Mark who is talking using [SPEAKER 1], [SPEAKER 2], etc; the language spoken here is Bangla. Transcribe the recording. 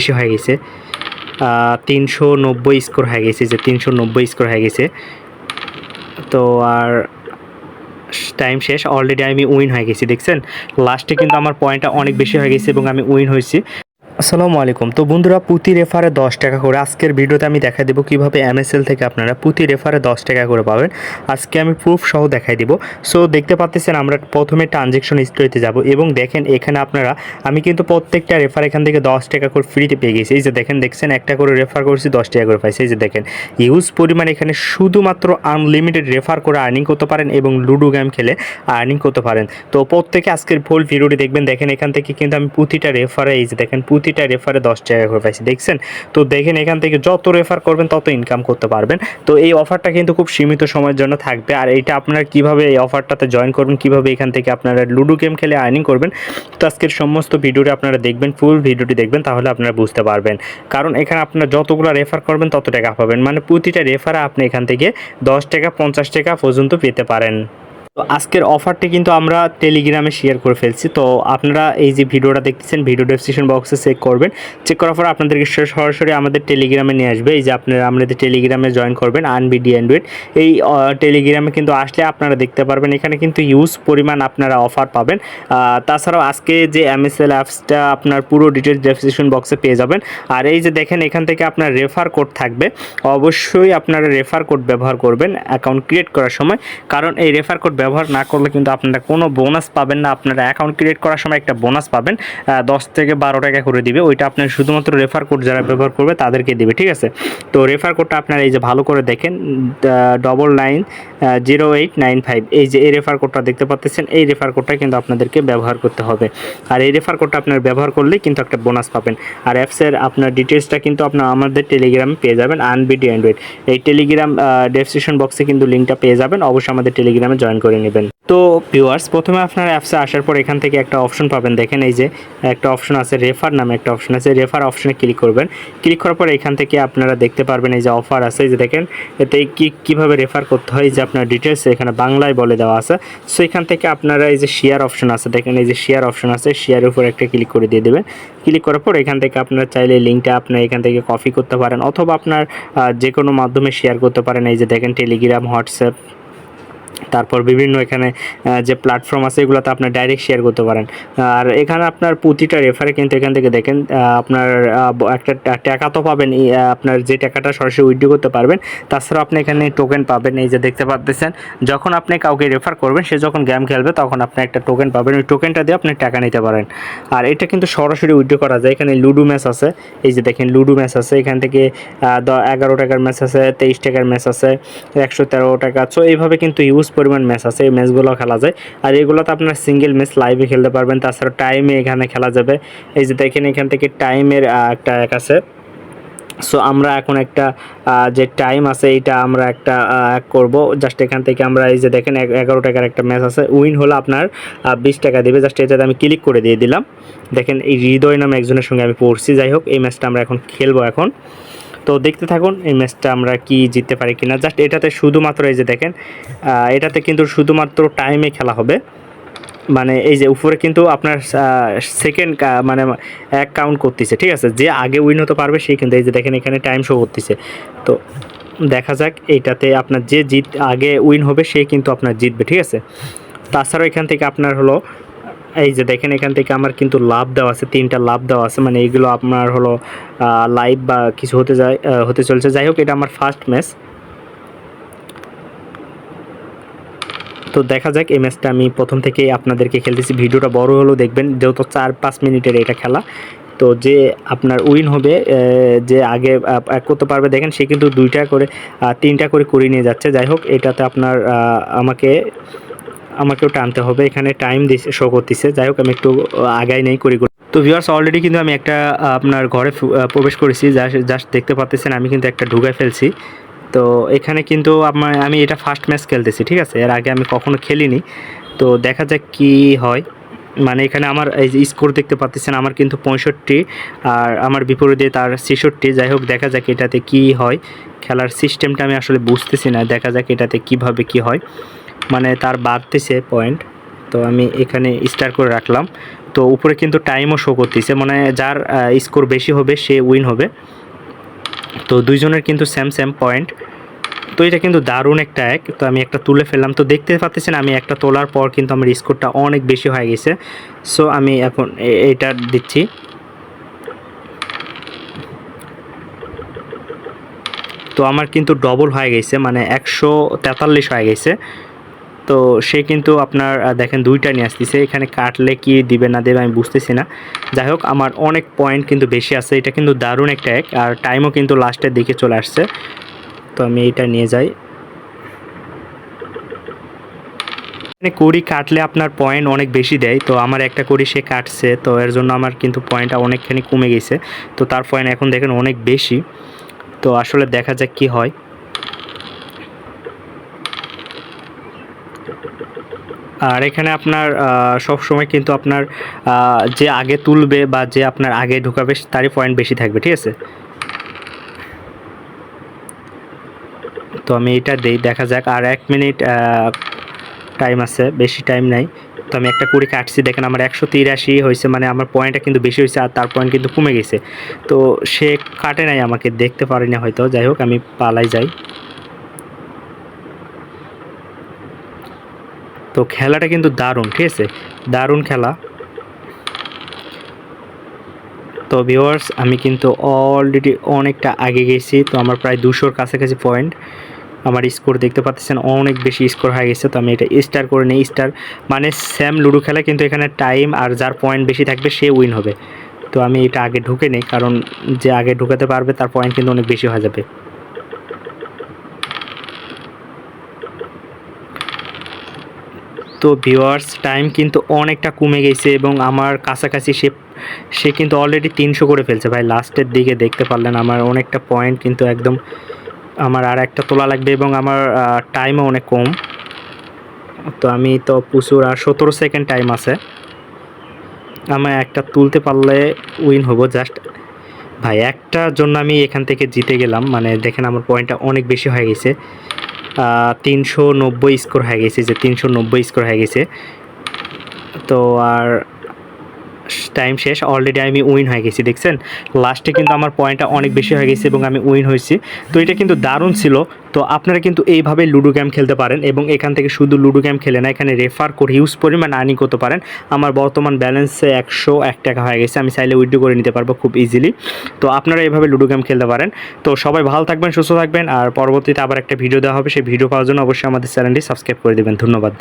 [SPEAKER 1] বেশি হয়ে গেছে, 390 স্কোর হয়ে গেছে, যে 390 স্কোর হয়ে গেছে। তো আর টাইম শেষ, অলরেডি আমি উইন হয়ে গেছি। দেখছেন লাস্টে কিন্তু আমার পয়েন্টটা অনেক বেশি হয়ে গেছে এবং আমি উইন হয়েছি। আসসালামু আলাইকুম। তো বন্ধুরা, প্রতি রেফারে 10 টাকা করে আজকের ভিডিওতে আমি দেখাই দেবো কীভাবে MSL থেকে আপনারা প্রতি রেফারে 10 টাকা করে পাবেন। আজকে আমি প্রুফ সহ দেখাই দিব। সো দেখতে পাচ্ছেন আমরা প্রথমে ট্রানজ্যাকশন হিস্ট্রিতে যাব এবং দেখেন এখানে আপনারা, আমি কিন্তু প্রত্যেকটা রেফার এখান থেকে 10 টাকা করে ফ্রিতে পেয়ে গেছি। এই যে দেখছেন একটা করে রেফার করছি 10 টাকা করে পাইছি। এই যে দেখেন হিউজ পরিমাণ এখানে শুধুমাত্র আনলিমিটেড রেফার করে আর্নিং করতে পারেন এবং লুডো গেম খেলে আর্নিং করতে পারেন। তো প্রত্যেকে আজকের ফুল ভিডিওটি দেখবেন। দেখেন এখান থেকে কিন্তু আমি প্রতিটা রেফারে, এই যে দেখেন প্রতিটা রেফারে 10 টাকা করে পাইছি। দেখছেন তো দেখেন এখান থেকে যত রেফার করবেন তত ইনকাম করতে পারবেন। তো এই অফারটা কিন্তু খুব সীমিত সময়ের জন্য থাকবে। আর এইটা আপনারা কিভাবে এই অফারটাতে জয়েন করবেন, কিভাবে এখান থেকে আপনারা লুডো গেম খেলে আর্নিং করবেন, তো আজকের সমস্ত ভিডিওটি আপনারা দেখবেন, ফুল ভিডিওটি দেখবেন, তাহলে আপনারা বুঝতে পারবেন। কারণ এখানে আপনারা যতগুলো রেফার করবেন তত টাকা পাবেন, মানে প্রতিটা রেফারে আপনি এখান থেকে 10 টাকা 50 টাকা পর্যন্ত পেতে পারেন। তো আজকের অফারটি কিন্তু আমরা টেলিগ্রামে শেয়ার করে ফেলছি। তো আপনারা এই যে ভিডিওটা দেখতেছেন, ভিডিও ডেসক্রিপশন বক্সে চেক করবেন। চেক করার পর আপনাদেরকে সরাসরি আমাদের টেলিগ্রামে নিয়ে আসবে। এই যে আপনারা আমাদের টেলিগ্রামে জয়েন করবেন, আনবিডি অ্যান্ড্রয়েড। এই টেলিগ্রামে কিন্তু আসলে আপনারা দেখতে পারবেন এখানে কিন্তু হিউজ পরিমাণ আপনারা অফার পাবেন। তাছাড়াও আজকে যে MSL অ্যাপসটা আপনার পুরো ডিটেলস ডেসক্রিপশন বক্সে পেয়ে যাবেন। আর এই যে দেখেন এখান থেকে আপনার রেফার কোড থাকবে, অবশ্যই আপনারা রেফার কোড ব্যবহার করবেন অ্যাকাউন্ট ক্রিয়েট করার সময়। কারণ এই রেফার কোড ব্যবহার না করলে কিন্তু আপনারা কোনো বোনাস পাবেন না। আপনারা অ্যাকাউন্ট ক্রিয়েট করার সময় একটা বোনাস পাবেন, 10 থেকে 12 টাকা করে দিবে। ওইটা আপনার শুধুমাত্র রেফার কোড যারা ব্যবহার করবে তাদেরকে দিবে, ঠিক আছে? তো রেফার কোডটা আপনারা এই যে ভালো করে দেখেন, 990895, এই যে এই রেফার কোডটা দেখতে পাচ্ছেন, এই রেফার কোডটা কিন্তু আপনাদেরকে ব্যবহার করতে হবে। আর এই রেফার কোডটা আপনারা ব্যবহার করলেই কিন্তু একটা বোনাস পাবেন। আর অ্যাপসের আপনার ডিটেলসটা কিন্তু আপনার আমাদের টেলিগ্রামে পেয়ে যাবেন, আনবিডি অ্যান্ড্রয়েড। এই টেলিগ্রাম ডেসক্রিপশন বক্সে কিন্তু লিঙ্কটা পেয়ে যাবেন, অবশ্যই আমাদের টেলিগ্রামে জয়েন করে নেবেন। তো ভিউয়ার্স, প্রথমে আপনার অ্যাপসে আসার পর এখান থেকে একটা অপশন পাবেন। দেখেন এই যে একটা অপশন আছে, রেফার নামে একটা অপশন আছে। রেফার অপশনে ক্লিক করবেন। ক্লিক করার পর এখান থেকে আপনারা দেখতে পারবেন এই যে অফার আছে। এই যে দেখেন এতে কীভাবে রেফার করতে হয়, যে আপনার ডিটেলস এখানে বাংলায় বলে দেওয়া আছে। সো এখান থেকে আপনারা এই যে শেয়ার অপশন আছে, দেখেন এই যে শেয়ার অপশন আছে, শেয়ারের উপর একটা ক্লিক করে দিয়ে দেবেন। ক্লিক করার পর এখান থেকে আপনারা চাইলে লিঙ্কটা আপনার এখান থেকে কপি করতে পারেন, অথবা আপনার যে কোনো মাধ্যমে শেয়ার করতে পারেন। এই যে দেখেন টেলিগ্রাম, হোয়াটসঅ্যাপ, তারপর বিভিন্ন এখানে যে প্ল্যাটফর্ম আছে এগুলোতে আপনার ডাইরেক্ট শেয়ার করতে পারেন। আর এখানে আপনার প্রতিটা রেফারে কিন্তু এখান থেকে দেখেন আপনার একটা টাকা তো পাবেন, আপনার যে টাকাটা সরাসরি উইথড্র করতে পারবেন। তাছাড়াও আপনি এখানে টোকেন পাবেন। এই যে দেখতে পাচ্ছেন, যখন আপনি কাউকে রেফার করবেন সে যখন গেম খেলবে তখন আপনি একটা টোকেন পাবেন, ওই টোকেনটা দিয়ে আপনি টাকা নিতে পারেন। আর এটা কিন্তু সরাসরি উইথড্র করা যায়। এখানে লুডো ম্যাচ আছে, এই যে দেখেন লুডো ম্যাচ আছে, এখান থেকে 11 টাকার ম্যাচ আছে, 23 টাকার ম্যাচ আছে, 113 টাকা। সো এইভাবে কিন্তু ইউজ পরিমাণ ম্যাচ আছে, এই ম্যাচগুলো খেলা যায়। আর এগুলোতে আপনার সিঙ্গেল ম্যাচ লাইভে খেলতে পারবেন, তাছাড়া টাইমে এখানে খেলা যাবে। এই যে দেখেন এখান থেকে টাইমের একটা এক আছে। সো আমরা এখন একটা যে টাইম আছে এইটা আমরা একটা করব। জাস্ট এখান থেকে আমরা এই যে দেখেন 11 টাকার একটা ম্যাচ আছে, উইন হলো আপনার 20 টাকা দেবে। জাস্ট এটাতে আমি ক্লিক করে দিয়ে দিলাম। দেখেন এই হৃদয় নামে একজনের সঙ্গে আমি পড়ছি। যাই হোক, এই ম্যাচটা আমরা এখন খেলবো এখন। তো দেখতে থাকুন এই ম্যাচটা আমরা কি জিততে পারি কিনা। জাস্ট এটাতে শুধুমাত্র এই যে দেখেন এটাতে কিন্তু শুধুমাত্র টাইমে খেলা হবে। মানে এই যে উপরে কিন্তু আপনার সেকেন্ড মানে এক কাউন্ট করতেছে, ঠিক আছে? যে আগে উইন হতে পারবে সেই কিন্তু এই যে দেখেন এখানে টাইম শো করতেছে। তো দেখা যাক, এইটাতে আপনার যে আগে উইন হবে সেই কিন্তু আপনার জিতবে, ঠিক আছে? তাছাড়াও এখান থেকে আপনার হলো এই যে দেখেন এখান থেকে আমার কিন্তু লাভ দেওয়া আছে, 3টা লাভ দেওয়া আছে। মানে এইগুলো আপনার হলো লাইভ বা কিছু হতে চলছে। যাই হোক, এটা আমার ফার্স্ট ম্যাচ। তো দেখা যাক, এই ম্যাচটা আমি প্রথম থেকেই আপনাদেরকে খেলতেছি। ভিডিওটা বড় হলেও দেখবেন, যেহেতু 4-5 মিনিটের এটা খেলা। তো যে আপনার উইন হবে, যে আগে এক করতে পারবে, দেখেন সে কিন্তু 2টা করে 3টা করে নিয়ে যাচ্ছে। যাই হোক, এটাতে আপনার আমাকেও টানতে হবে। এখানে টাইম শো করতেছে। যাই হোক, আমি একটু আগাই নেই করি। তো ভিউয়ার্স, অলরেডি কিন্তু আমি একটা আপনার ঘরে প্রবেশ করেছি। জাস্ট দেখতে পাচ্ছেন আমি কিন্তু একটা ঢুকাই ফেলছি। তো এখানে কিন্তু আমি এটা ফার্স্ট ম্যাচ খেলতেছি, ঠিক আছে? এর আগে আমি কখনো খেলিনি। তো দেখা যাক কি হয়। মানে এখানে আমার এই যে স্কোর দেখতে পাচ্ছেন, আমার কিন্তু 65, আর আমার বিপরীতে তার 66। যাই হোক, দেখা যাক এটাতে কি হয়। খেলার সিস্টেমটা আমি আসলে বুঝতেছি না। দেখা যাক এটাতে কিভাবে কি হয়। মানে তার বাড়তেছে পয়েন্ট। তো আমি এখানে স্টার করে রাখলাম। তো উপরে কিন্তু টাইমও শো করতেছে, মানে যার স্কোর বেশি হবে সে উইন হবে। তো দুইজনের কিন্তু সেম পয়েন্ট। তো এটা কিন্তু দারুণ একটা এক। তো আমি একটা তুলে ফেললাম, তো দেখতে পাচ্ছেন আমি একটা তোলার পর কিন্তু আমার স্কোরটা অনেক বেশি হয়ে গেছে। সো আমি এখন এটা দিচ্ছি। তো আমার কিন্তু ডবল হয়ে গেছে, মানে 143 হয়ে গেছে। তো সে কিন্তু আপনার দেখেন দুইটা নিয়ে আসতেছে, এখানে কাটলে কি দিবে না দেবে আমি বুঝতেছি না। যাই হোক আমার অনেক পয়েন্ট কিন্তু বেশি আছে, এটা কিন্তু দারুণ একটা এক, আর টাইমও কিন্তু লাস্টের দিকে চলে আসছে। তো আমি এইটা নিয়ে যাই। এখানে কড়ি কাটলে আপনার পয়েন্ট অনেক বেশি দেয়, তো আমার একটা কড়ি সে কাটছে, তো এর জন্য আমার কিন্তু পয়েন্টটা অনেকখানি কমে গেছে। তো তার পয়েন্ট এখন দেখেন অনেক বেশি। তো আসলে দেখা যাক কি হয়। আর এখানে আপনার সব সময় কিন্তু আপনার যে আগে তুলবে বা যে আপনার আগে ঢুকাবে তারই পয়েন্ট বেশি থাকবে, ঠিক আছে। তো আমি এটা দেই, দেখা যাক। আর 1 মিনিট টাইম আছে, বেশি টাইম নাই। তো আমি একটা কুড়ি কাটছি, দেখেন আমার 183 হয়েছে, মানে আমার পয়েন্টটা কিন্তু বেশি হয়েছে আর তার পয়েন্ট কিন্তু কমে গেছে। তো সে কাটে নাই, আমাকে দেখতে পারিনি হয়তো। যাই হোক আমি পালাই যাই। তো খেলাটা কিন্তু দারুণ, ঠিক আছে, দারুণ খেলা। তো ভিউয়ার্স আমি কিন্তু অলরেডি অনেকটা আগে গেছি, তো আমার প্রায় 200-র কাছাকাছি পয়েন্ট। আমার স্কোর দেখতে পাচ্ছেন অনেক বেশি স্কোর হয়ে গেছে। তো আমি এটা স্টার করে নিই। স্টার মানে সেম লুডো খেলা, কিন্তু এখানে টাইম আর যার পয়েন্ট বেশি থাকবে সে উইন হবে। তো আমি এটা আগে ঢুকে নিই, কারণ যে আগে ঢুকাতে পারবে তার পয়েন্ট কিন্তু অনেক বেশি হয়ে যাবে। তো ভিউয়ার্স টাইম কিন্তু অনেকটা কমে গেছে এবং আমার কাছাকাছি সে কিন্তু অলরেডি 300 করে ফেলছে ভাই। লাস্টের দিকে দেখতে পারলেন আমার অনেকটা পয়েন্ট কিন্তু একদম, আমার আর একটা তোলা লাগবে এবং আমার টাইমও অনেক কম। তো আমি তো প্রচুর, আর 17 সেকেন্ড টাইম আছে। আমি একটা তুলতে পারলে উইন হব জাস্ট। ভাই একটার জন্য আমি এখান থেকে জিতে গেলাম, মানে দেখেন আমার পয়েন্টটা অনেক বেশি হয়ে গেছে। 390 স্কোর হয়ে গেছে, যে 390 স্কোর হয়ে গেছে। তো আর টাইম শেষ, অলরেডি আমি উইন হয়ে গেছি। দেখছেন লাস্টে কিন্তু আমার পয়েন্টটা অনেক বেশি হয়ে গেছে এবং আমি উইন হয়েছি। তো এটা কিন্তু দারুণ ছিল। তো আপনারা কিন্তু এইভাবে লুডো গেম খেলতে পারেন এবং এখান থেকে শুধু লুডো গেম খেলে না, এখানে রেফার করে হিউজ পরিমাণ আর্নিং করতে পারেন। আমার বর্তমান ব্যালেন্সে 101 টাকা হয়ে গেছে, আমি চাইলে উইথড্র করে নিতে পারবো খুব ইজিলি। তো আপনারা এইভাবে লুডো গেম খেলতে পারেন। তো সবাই ভালো থাকবেন, সুস্থ থাকবেন, আর পরবর্তীতে আবার একটা ভিডিও দেওয়া হবে, সেই ভিডিও পাওয়ার জন্য অবশ্যই আমাদের চ্যানেলটি সাবস্ক্রাইব করে দেবেন। ধন্যবাদ।